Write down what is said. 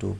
2